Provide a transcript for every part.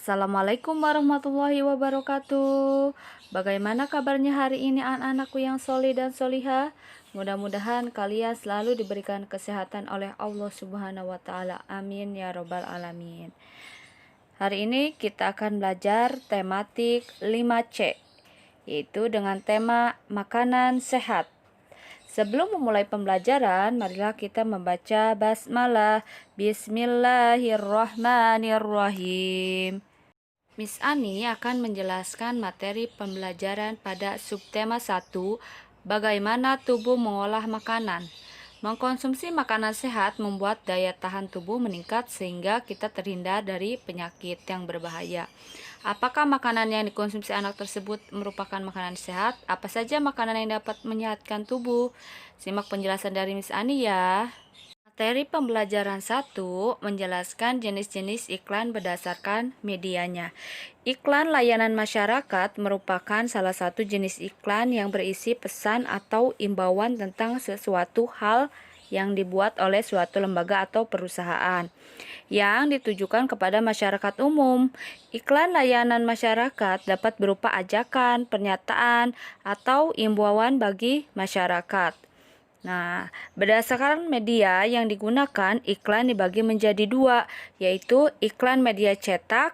Assalamualaikum warahmatullahi wabarakatuh. Bagaimana kabarnya hari ini anak-anakku yang solih dan solihah? Mudah-mudahan kalian selalu diberikan kesehatan oleh Allah Subhanahu wa Ta'ala. Amin ya Robbal 'Alamin. Hari ini kita akan belajar tematik 5C, yaitu dengan tema makanan sehat. Sebelum memulai pembelajaran, marilah kita membaca basmalah. Bismillahirrahmanirrahim. Miss Ani akan menjelaskan materi pembelajaran pada subtema 1, bagaimana tubuh mengolah makanan. Mengkonsumsi makanan sehat membuat daya tahan tubuh meningkat sehingga kita terhindar dari penyakit yang berbahaya. Apakah makanan yang dikonsumsi anak tersebut merupakan makanan sehat? Apa saja makanan yang dapat menyehatkan tubuh? Simak penjelasan dari Miss Ani ya. Materi pembelajaran 1 menjelaskan jenis-jenis iklan berdasarkan medianya. Iklan layanan masyarakat merupakan salah satu jenis iklan yang berisi pesan atau imbauan tentang sesuatu hal yang dibuat oleh suatu lembaga atau perusahaan yang ditujukan kepada masyarakat umum. Iklan layanan masyarakat dapat berupa ajakan, pernyataan, atau imbauan bagi masyarakat. Nah, berdasarkan media yang digunakan, iklan dibagi menjadi dua, yaitu iklan media cetak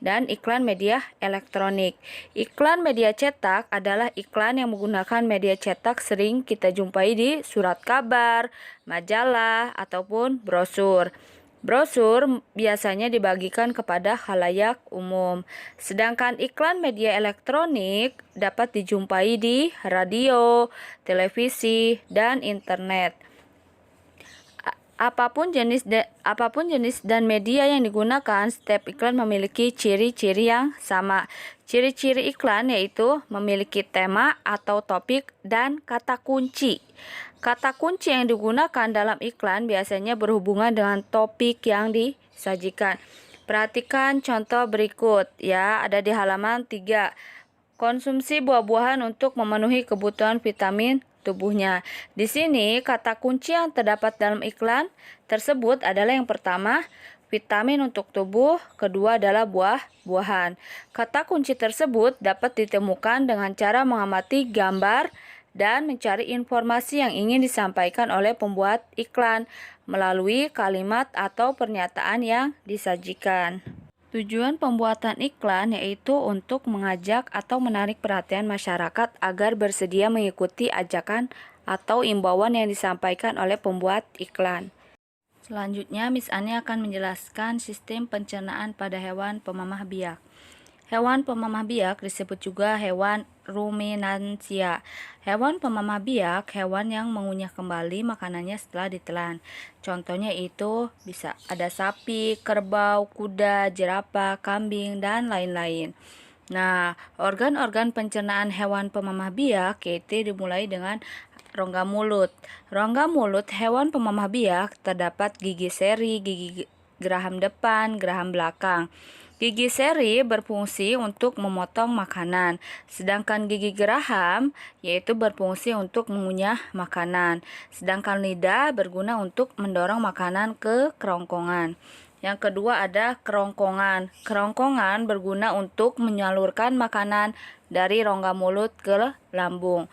dan iklan media elektronik. Iklan media cetak adalah iklan yang menggunakan media cetak sering kita jumpai di surat kabar, majalah, ataupun brosur. Brosur biasanya dibagikan kepada khalayak umum, sedangkan iklan media elektronik dapat dijumpai di radio, televisi, dan internet. Apapun jenis dan media yang digunakan, setiap iklan memiliki ciri-ciri yang sama. Ciri-ciri iklan yaitu memiliki tema atau topik dan kata kunci. Kata kunci yang digunakan dalam iklan biasanya berhubungan dengan topik yang disajikan. Perhatikan contoh berikut ya, ada di halaman 3. Konsumsi buah-buahan untuk memenuhi kebutuhan vitamin tubuhnya. Di sini kata kunci yang terdapat dalam iklan tersebut adalah yang pertama, vitamin untuk tubuh, kedua adalah buah-buahan. Kata kunci tersebut dapat ditemukan dengan cara mengamati gambar dan mencari informasi yang ingin disampaikan oleh pembuat iklan melalui kalimat atau pernyataan yang disajikan. Tujuan pembuatan iklan yaitu untuk mengajak atau menarik perhatian masyarakat agar bersedia mengikuti ajakan atau imbauan yang disampaikan oleh pembuat iklan. Selanjutnya, Miss Ani akan menjelaskan sistem pencernaan pada hewan pemamah biak. Hewan pemamah biak disebut juga hewan ruminansia. Hewan pemamah biak, hewan yang mengunyah kembali makanannya setelah ditelan. Contohnya itu bisa ada sapi, kerbau, kuda, jerapah, kambing, dan lain-lain. Nah, organ-organ pencernaan hewan pemamah biak yaitu dimulai dengan rongga mulut. Rongga mulut hewan pemamah biak terdapat gigi seri, gigi geraham depan, geraham belakang. Gigi seri berfungsi untuk memotong makanan, sedangkan gigi geraham yaitu berfungsi untuk mengunyah makanan, sedangkan lidah berguna untuk mendorong makanan ke kerongkongan. Yang kedua ada kerongkongan. Kerongkongan berguna untuk menyalurkan makanan dari rongga mulut ke lambung.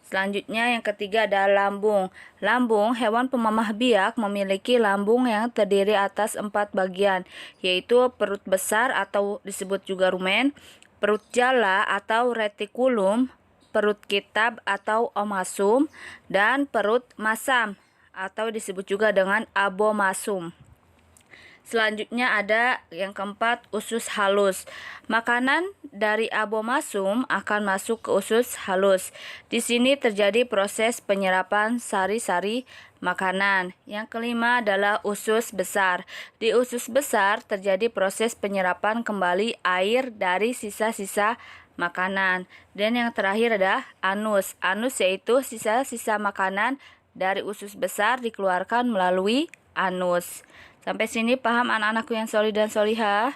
Selanjutnya yang ketiga ada lambung. Lambung hewan pemamah biak memiliki lambung yang terdiri atas 4 bagian, yaitu perut besar atau disebut juga rumen, perut jala atau retikulum, perut kitab atau omasum, dan perut masam atau disebut juga dengan abomasum. Selanjutnya ada yang keempat, usus halus. Makanan dari abomasum akan masuk ke usus halus. Di sini terjadi proses penyerapan sari-sari makanan. Yang kelima adalah usus besar. Di usus besar terjadi proses penyerapan kembali air dari sisa-sisa makanan. Dan yang terakhir adalah anus. Anus yaitu sisa-sisa makanan dari usus besar dikeluarkan melalui anus. Sampai sini paham anak-anakku yang solih dan solihah?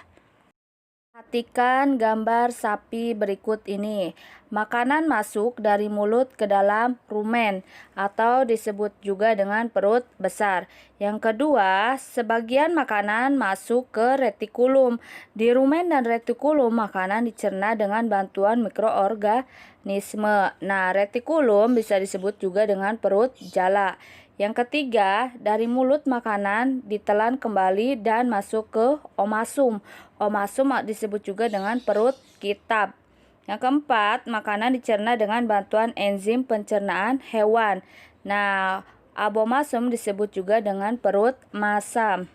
Perhatikan gambar sapi berikut ini. Makanan masuk dari mulut ke dalam rumen atau disebut juga dengan perut besar. Yang kedua, sebagian makanan masuk ke retikulum. Di rumen dan retikulum makanan dicerna dengan bantuan mikroorganisme. Nah, retikulum bisa disebut juga dengan perut jala. Yang ketiga, dari mulut makanan ditelan kembali dan masuk ke omasum. Omasum disebut juga dengan perut kitab. Yang keempat, makanan dicerna dengan bantuan enzim pencernaan hewan. Nah, abomasum disebut juga dengan perut masam.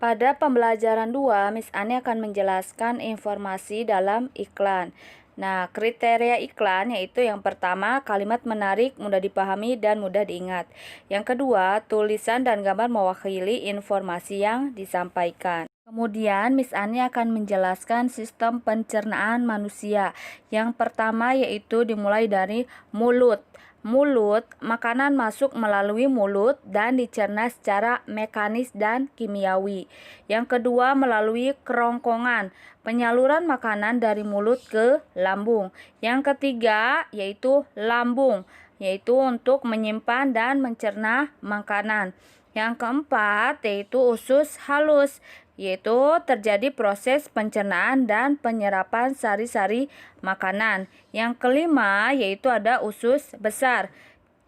Pada pembelajaran 2, Miss Ani akan menjelaskan informasi dalam iklan. Nah, kriteria iklan yaitu yang pertama, kalimat menarik, mudah dipahami, dan mudah diingat. Yang kedua, tulisan dan gambar mewakili informasi yang disampaikan. Kemudian, Miss Ani akan menjelaskan sistem pencernaan manusia. Yang pertama yaitu dimulai dari mulut. Mulut, makanan masuk melalui mulut dan dicerna secara mekanis dan kimiawi. Yang kedua, melalui kerongkongan, penyaluran makanan dari mulut ke lambung. Yang ketiga, yaitu lambung, yaitu untuk menyimpan dan mencerna makanan. Yang keempat, yaitu usus halus, yaitu terjadi proses pencernaan dan penyerapan sari-sari makanan. Yang kelima, yaitu ada usus besar,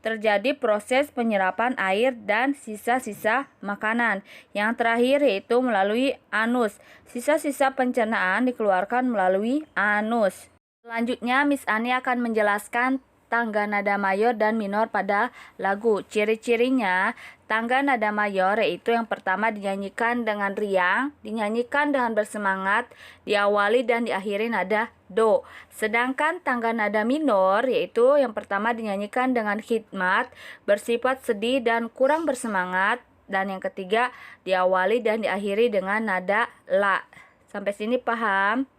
terjadi proses penyerapan air dan sisa-sisa makanan. Yang terakhir yaitu melalui anus, sisa-sisa pencernaan dikeluarkan melalui anus. Selanjutnya, Miss Ani akan menjelaskan tangga nada mayor dan minor pada lagu. Ciri-cirinya, tangga nada mayor yaitu yang pertama dinyanyikan dengan riang, dinyanyikan dengan bersemangat, diawali dan diakhiri nada do. Sedangkan tangga nada minor yaitu yang pertama dinyanyikan dengan khidmat, bersifat sedih dan kurang bersemangat, dan yang ketiga diawali dan diakhiri dengan nada la. Sampai sini paham?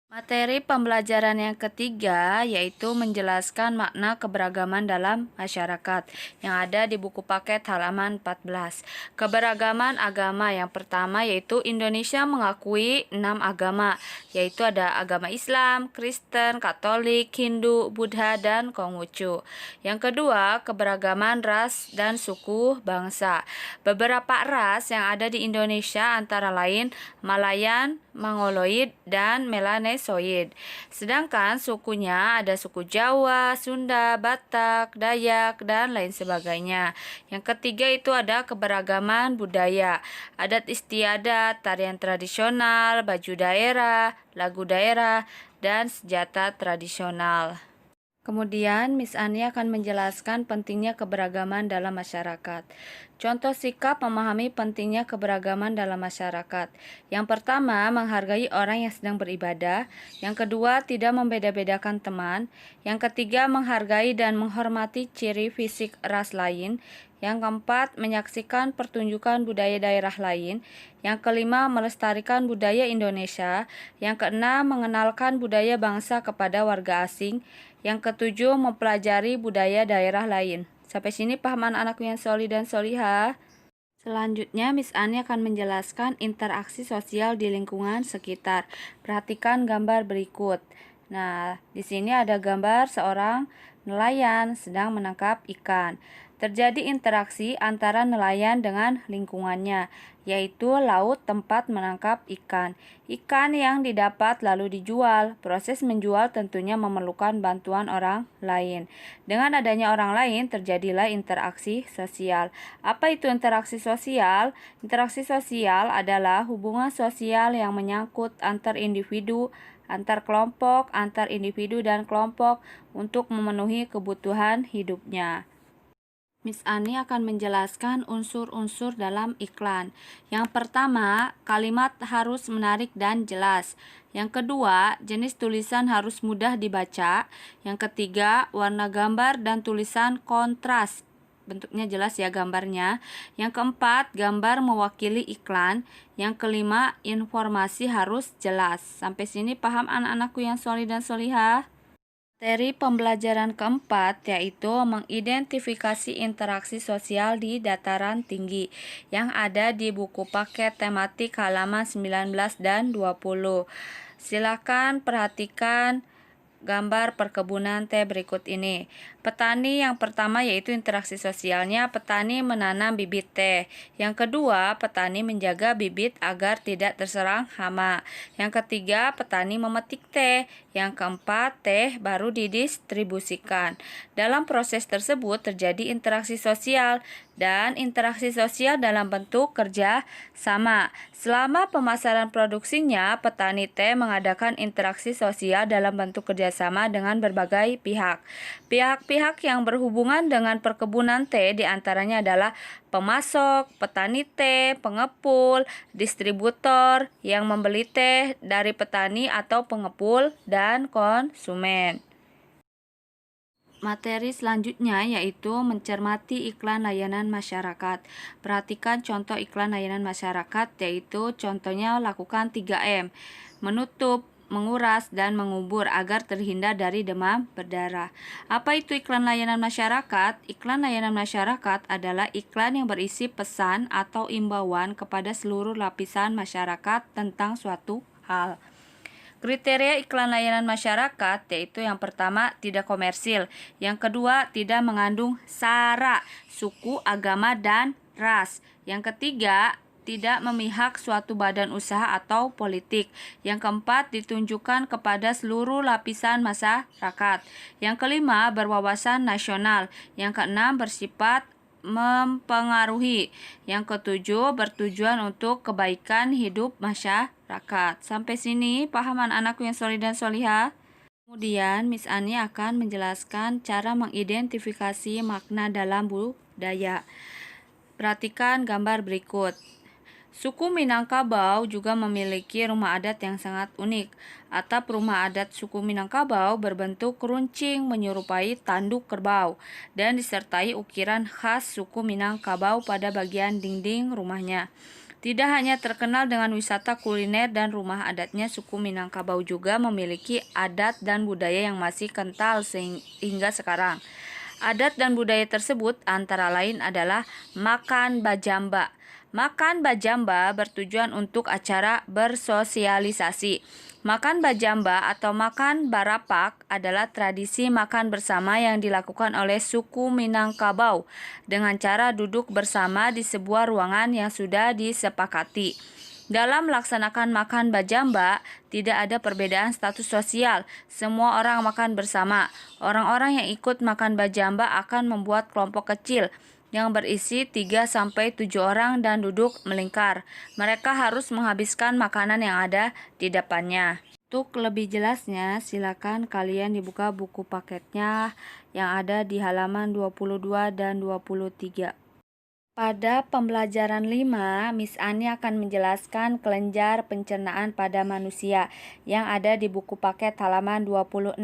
Materi pembelajaran yang ketiga yaitu menjelaskan makna keberagaman dalam masyarakat yang ada di buku paket halaman 14. Keberagaman agama yang pertama yaitu Indonesia mengakui 6 agama, yaitu ada agama Islam, Kristen, Katolik, Hindu, Buddha, dan Konghucu. Yang kedua, keberagaman ras dan suku bangsa. Beberapa ras yang ada di Indonesia antara lain Malayan, Mongoloid, dan Melanesoid. Sedangkan sukunya ada suku Jawa, Sunda, Batak, Dayak, dan lain sebagainya. Yang ketiga itu ada keberagaman budaya, adat istiadat, tarian tradisional, baju daerah, lagu daerah, dan senjata tradisional. Kemudian, Miss Ani akan menjelaskan pentingnya keberagaman dalam masyarakat. Contoh sikap memahami pentingnya keberagaman dalam masyarakat. Yang pertama, menghargai orang yang sedang beribadah. Yang kedua, tidak membeda-bedakan teman. Yang ketiga, menghargai dan menghormati ciri fisik ras lain. Yang keempat, menyaksikan pertunjukan budaya daerah lain. Yang kelima, melestarikan budaya Indonesia. Yang keenam, mengenalkan budaya bangsa kepada warga asing. Yang ketujuh, mempelajari budaya daerah lain. Sampai sini paham anak-anakku yang soli dan solihah? Selanjutnya, Miss Ani akan menjelaskan interaksi sosial di lingkungan sekitar. Perhatikan gambar berikut. Nah, di sini ada gambar seorang nelayan sedang menangkap ikan. Terjadi interaksi antara nelayan dengan lingkungannya, yaitu laut tempat menangkap ikan. Ikan yang didapat lalu dijual. Proses menjual tentunya memerlukan bantuan orang lain. Dengan adanya orang lain, terjadilah interaksi sosial. Apa itu interaksi sosial? Interaksi sosial adalah hubungan sosial yang menyangkut antar individu, antar kelompok, antar individu dan kelompok untuk memenuhi kebutuhan hidupnya. Miss Ani akan menjelaskan unsur-unsur dalam iklan. Yang pertama, kalimat harus menarik dan jelas. Yang kedua, jenis tulisan harus mudah dibaca. Yang ketiga, warna gambar dan tulisan kontras. Bentuknya jelas ya gambarnya. Yang keempat, gambar mewakili iklan. Yang kelima, informasi harus jelas. Sampai sini paham anak-anakku yang solih dan solihah? Materi pembelajaran keempat yaitu mengidentifikasi interaksi sosial di dataran tinggi yang ada di buku paket tematik halaman 19 dan 20. Silakan perhatikan gambar perkebunan teh berikut ini. Petani yang pertama yaitu interaksi sosialnya, petani menanam bibit teh. Yang kedua, petani menjaga bibit agar tidak terserang hama. Yang ketiga, petani memetik teh. Yang keempat, teh baru didistribusikan. Dalam proses tersebut terjadi interaksi sosial dan interaksi sosial dalam bentuk kerja sama. Selama pemasaran produksinya, petani teh mengadakan interaksi sosial dalam bentuk kerjasama dengan berbagai pihak. Pihak-pihak yang berhubungan dengan perkebunan teh diantaranya adalah pemasok, petani teh, pengepul, distributor yang membeli teh dari petani atau pengepul, dan konsumen. Materi selanjutnya yaitu mencermati iklan layanan masyarakat. Perhatikan contoh iklan layanan masyarakat, yaitu contohnya lakukan 3M, menutup, menguras, dan mengubur agar terhindar dari demam berdarah. Apa itu iklan layanan masyarakat? Iklan layanan masyarakat adalah iklan yang berisi pesan atau imbauan kepada seluruh lapisan masyarakat tentang suatu hal. Kriteria iklan layanan masyarakat yaitu yang pertama tidak komersil, yang kedua tidak mengandung sara, suku, agama, dan ras. Yang ketiga tidak memihak suatu badan usaha atau politik. Yang keempat ditunjukkan kepada seluruh lapisan masyarakat. Yang kelima berwawasan nasional. Yang keenam bersifat mempengaruhi. Yang ketujuh bertujuan untuk kebaikan hidup masyarakat. Sampai sini paham anak-anakku yang solih dan solihah? Kemudian Miss Ani akan menjelaskan cara mengidentifikasi makna dalam budaya. Perhatikan gambar berikut. Suku Minangkabau juga memiliki rumah adat yang sangat unik. Atap rumah adat suku Minangkabau berbentuk runcing menyerupai tanduk kerbau dan disertai ukiran khas suku Minangkabau pada bagian dinding rumahnya. Tidak hanya terkenal dengan wisata kuliner dan rumah adatnya, suku Minangkabau juga memiliki adat dan budaya yang masih kental hingga sekarang. Adat dan budaya tersebut antara lain adalah makan bajamba. Makan bajamba bertujuan untuk acara bersosialisasi. Makan bajamba atau makan barapak adalah tradisi makan bersama yang dilakukan oleh suku Minangkabau dengan cara duduk bersama di sebuah ruangan yang sudah disepakati. Dalam melaksanakan makan bajamba, tidak ada perbedaan status sosial. Semua orang makan bersama. Orang-orang yang ikut makan bajamba akan membuat kelompok kecil yang berisi 3-7 orang dan duduk melingkar. Mereka harus menghabiskan makanan yang ada di depannya. Untuk lebih jelasnya, silakan kalian dibuka buku paketnya yang ada di halaman 22 dan 23. Pada pembelajaran 5, Miss Ani akan menjelaskan kelenjar pencernaan pada manusia yang ada di buku paket halaman 26.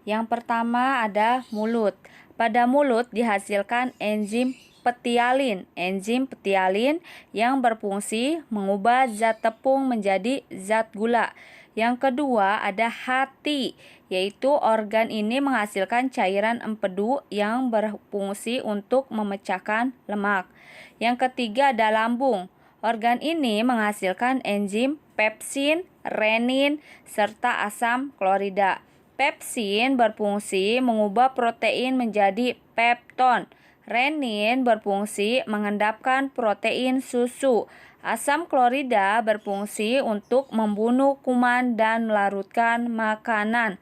Yang pertama ada mulut. Pada mulut dihasilkan enzim petialin. Enzim petialin yang berfungsi mengubah zat tepung menjadi zat gula. Yang kedua ada hati, yaitu organ ini menghasilkan cairan empedu yang berfungsi untuk memecahkan lemak. Yang ketiga ada lambung. Organ ini menghasilkan enzim pepsin, renin, serta asam klorida. Pepsin berfungsi mengubah protein menjadi pepton. Renin berfungsi mengendapkan protein susu. Asam klorida berfungsi untuk membunuh kuman dan melarutkan makanan.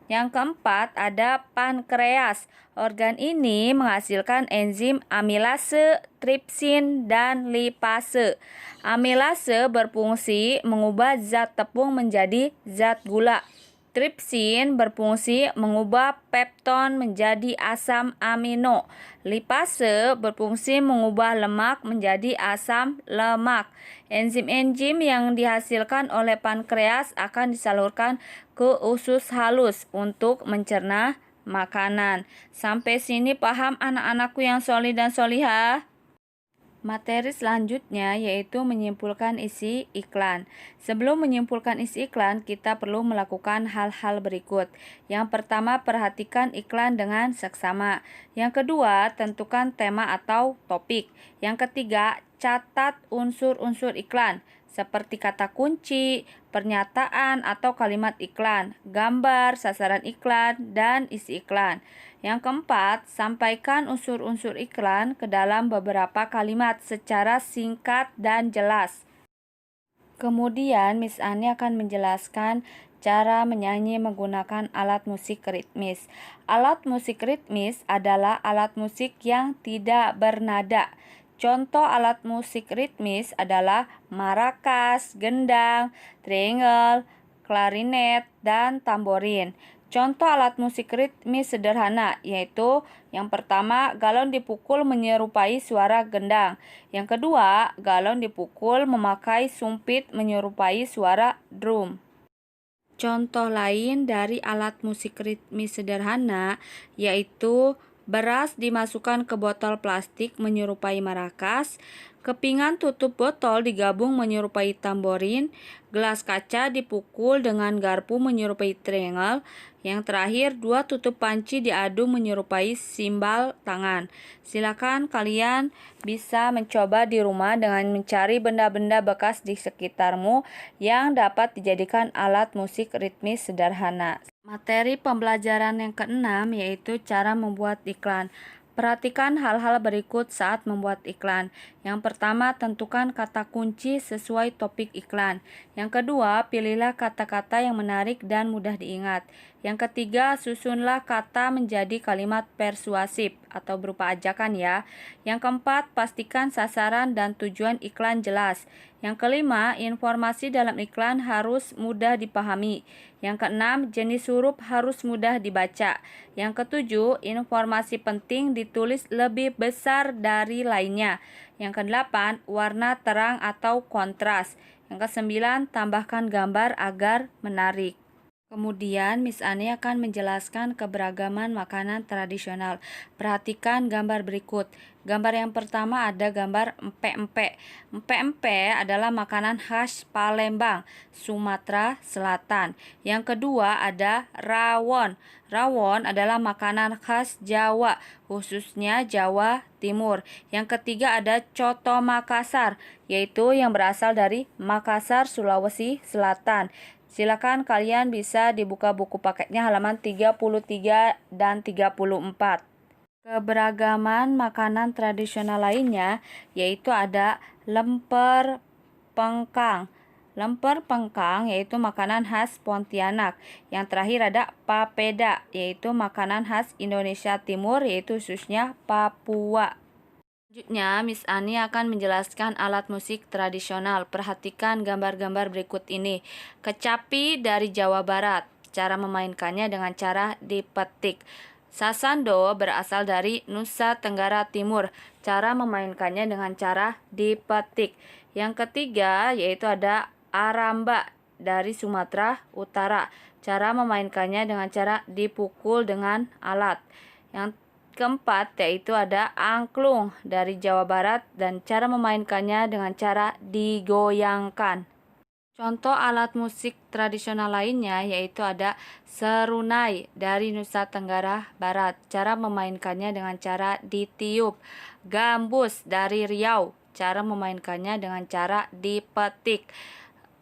Yang keempat ada pankreas. Organ ini menghasilkan enzim amilase, tripsin, dan lipase. Amilase berfungsi mengubah zat tepung menjadi zat gula. Tripsin berfungsi mengubah pepton menjadi asam amino. Lipase berfungsi mengubah lemak menjadi asam lemak. Enzim-enzim yang dihasilkan oleh pankreas akan disalurkan ke usus halus untuk mencerna makanan. Sampai sini paham anak-anakku yang solih dan solihah? Materi selanjutnya yaitu menyimpulkan isi iklan. Sebelum menyimpulkan isi iklan, kita perlu melakukan hal-hal berikut. Yang pertama, perhatikan iklan dengan seksama. Yang kedua, tentukan tema atau topik. Yang ketiga, catat unsur-unsur iklan, seperti kata kunci, pernyataan atau kalimat iklan, gambar, sasaran iklan, dan isi iklan. Yang keempat, sampaikan unsur-unsur iklan ke dalam beberapa kalimat secara singkat dan jelas. Kemudian, Miss Ani akan menjelaskan cara menyanyi menggunakan alat musik ritmis. Alat musik ritmis adalah alat musik yang tidak bernada. Contoh alat musik ritmis adalah marakas, gendang, triangle, klarinet, dan tamborin. Contoh alat musik ritmis sederhana yaitu yang pertama, galon dipukul menyerupai suara gendang. Yang kedua, galon dipukul memakai sumpit menyerupai suara drum. Contoh lain dari alat musik ritmis sederhana yaitu beras dimasukkan ke botol plastik menyerupai marakas, kepingan tutup botol digabung menyerupai tamborin, gelas kaca dipukul dengan garpu menyerupai triangle, yang terakhir dua tutup panci diadu menyerupai simbal tangan. Silakan kalian bisa mencoba di rumah dengan mencari benda-benda bekas di sekitarmu yang dapat dijadikan alat musik ritmis sederhana. Materi pembelajaran yang keenam yaitu cara membuat iklan. Perhatikan hal-hal berikut saat membuat iklan. Yang pertama, tentukan kata kunci sesuai topik iklan. Yang kedua, pilihlah kata-kata yang menarik dan mudah diingat. Yang ketiga, susunlah kata menjadi kalimat persuasif atau berupa ajakan ya. Yang keempat, pastikan sasaran dan tujuan iklan jelas. Yang kelima, informasi dalam iklan harus mudah dipahami. Yang keenam, jenis huruf harus mudah dibaca. Yang ketujuh, informasi penting ditulis lebih besar dari lainnya. Yang kedelapan, warna terang atau kontras. Yang kesembilan, tambahkan gambar agar menarik. Kemudian, Miss Ani akan menjelaskan keberagaman makanan tradisional. Perhatikan gambar berikut. Gambar yang pertama ada gambar empek-empek. Empek-empek adalah makanan khas Palembang, Sumatera Selatan. Yang kedua ada rawon. Rawon adalah makanan khas Jawa, khususnya Jawa Timur. Yang ketiga ada coto Makassar, yaitu yang berasal dari Makassar, Sulawesi Selatan. Silakan kalian bisa dibuka buku paketnya halaman 33 dan 34. Keberagaman makanan tradisional lainnya yaitu ada lemper pengkang. Lemper pengkang yaitu makanan khas Pontianak. Yang terakhir ada papeda yaitu makanan khas Indonesia Timur yaitu khususnya Papua. Selanjutnya, Miss Ani akan menjelaskan alat musik tradisional. Perhatikan gambar-gambar berikut ini. Kecapi dari Jawa Barat. Cara memainkannya dengan cara dipetik. Sasando berasal dari Nusa Tenggara Timur. Cara memainkannya dengan cara dipetik. Yang ketiga yaitu ada aramba dari Sumatera Utara. Cara memainkannya dengan cara dipukul dengan alat. Yang keempat yaitu ada angklung dari Jawa Barat dan cara memainkannya dengan cara digoyangkan. Contoh alat musik tradisional lainnya yaitu ada serunai dari Nusa Tenggara Barat. Cara memainkannya dengan cara ditiup. Gambus dari Riau. Cara memainkannya dengan cara dipetik.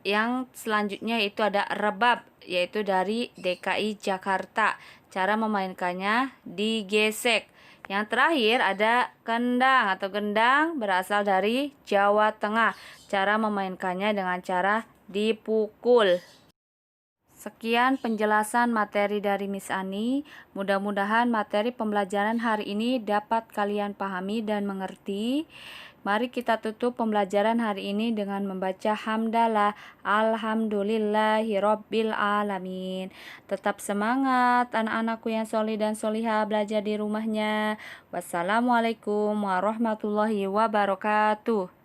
Yang selanjutnya itu ada rebab yaitu dari DKI Jakarta. Cara memainkannya digesek. Yang terakhir ada kendang atau gendang berasal dari Jawa Tengah. Cara memainkannya dengan cara dipukul. Sekian penjelasan materi dari Miss Ani. Mudah-mudahan materi pembelajaran hari ini dapat kalian pahami dan mengerti. Mari kita tutup pembelajaran hari ini dengan membaca hamdalah alhamdulillahirabbil alamin. Tetap semangat anak-anakku yang solih dan solihah belajar di rumahnya. Wassalamualaikum warahmatullahi wabarakatuh.